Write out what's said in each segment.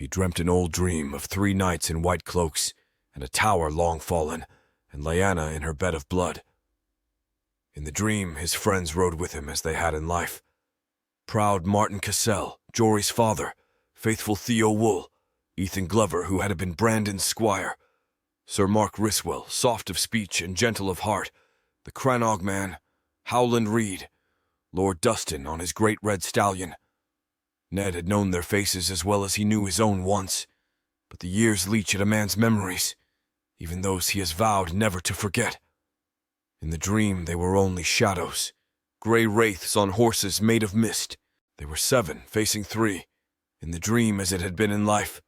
He dreamt an old dream of 3 knights in white cloaks, and a tower long fallen, and Lyanna in her bed of blood. In the dream, his friends rode with him as they had in life. Proud Martyn Cassel, Jory's father, faithful Theo Wull, Ethan Glover, who had been Brandon's squire, Ser Mark Ryswell, soft of speech and gentle of heart, the Crannog man, Howland Reed, Lord Dustin on his great red stallion. Ned had known their faces as well as he knew his own once, but the years leach at a man's memories, even those he has vowed never to forget. In the dream they were only shadows, gray wraiths on horses made of mist. They were 7 facing 3, in the dream as it had been in life,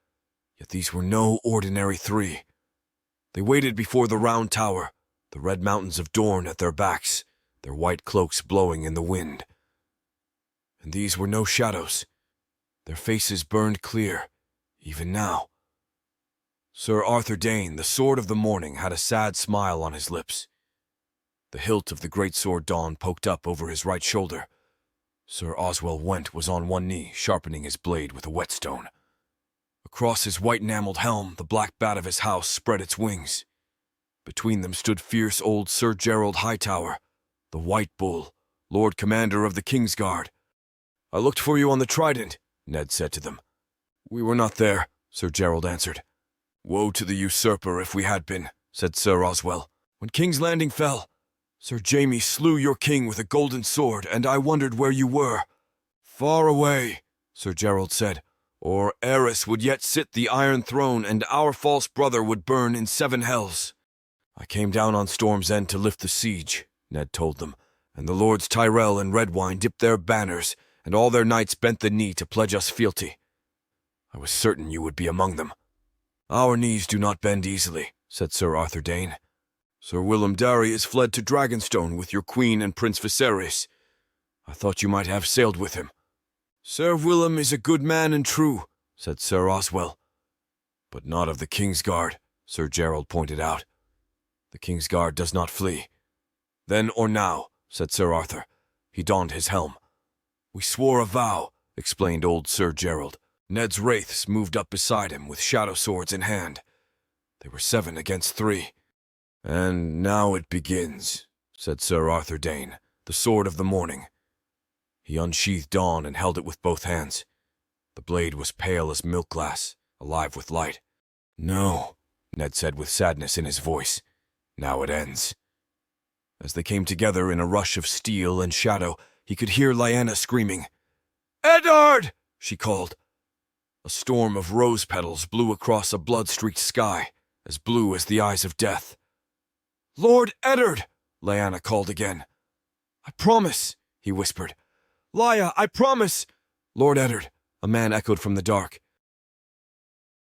yet these were no ordinary 3. They waited before the round tower, the Red Mountains of Dorne at their backs, their white cloaks blowing in the wind. And these were no shadows. Their faces burned clear, even now. Sir Arthur Dayne, the Sword of the Morning, had a sad smile on his lips. The hilt of the great sword Dawn poked up over his right shoulder. Ser Oswell Whent was on one knee, sharpening his blade with a whetstone. Across his white enameled helm, the black bat of his house spread its wings. Between them stood fierce old Ser Gerold Hightower, the White Bull, Lord Commander of the Kingsguard. "I looked for you on the Trident," Ned said to them. "We were not there," Ser Gerold answered. "Woe to the usurper if we had been," said Ser Oswell. "When King's Landing fell, Sir Jaime slew your king with a golden sword, and I wondered where you were." "Far away," Ser Gerold said, "or Eris would yet sit the Iron Throne, and our false brother would burn in 7 hells." "I came down on Storm's End to lift the siege," Ned told them, "and the Lords Tyrell and Redwine dipped their banners, and all their knights bent the knee to pledge us fealty. I was certain you would be among them." "Our knees do not bend easily," said Sir Arthur Dayne. "Sir Willam Darry is fled to Dragonstone with your queen and Prince Viserys. I thought you might have sailed with him." "Sir Willam is a good man and true," said Ser Oswell. "But not of the Kingsguard," Ser Gerold pointed out. "The Kingsguard does not flee." "Then or now," said Sir Arthur. He donned his helm. "We swore a vow," explained old Ser Gerold. Ned's wraiths moved up beside him with shadow swords in hand. They were 7 against 3. "And now it begins," said Sir Arthur Dayne, the Sword of the Morning. He unsheathed Dawn and held it with both hands. The blade was pale as milk glass, alive with light. "No," Ned said with sadness in his voice. "Now it ends." As they came together in a rush of steel and shadow, he could hear Lyanna screaming. "Eddard!" she called. A storm of rose petals blew across a blood-streaked sky, as blue as the eyes of death. "Lord Eddard!" Lyanna called again. "I promise," he whispered. "Lya, I promise!" "Lord Eddard," a man echoed from the dark.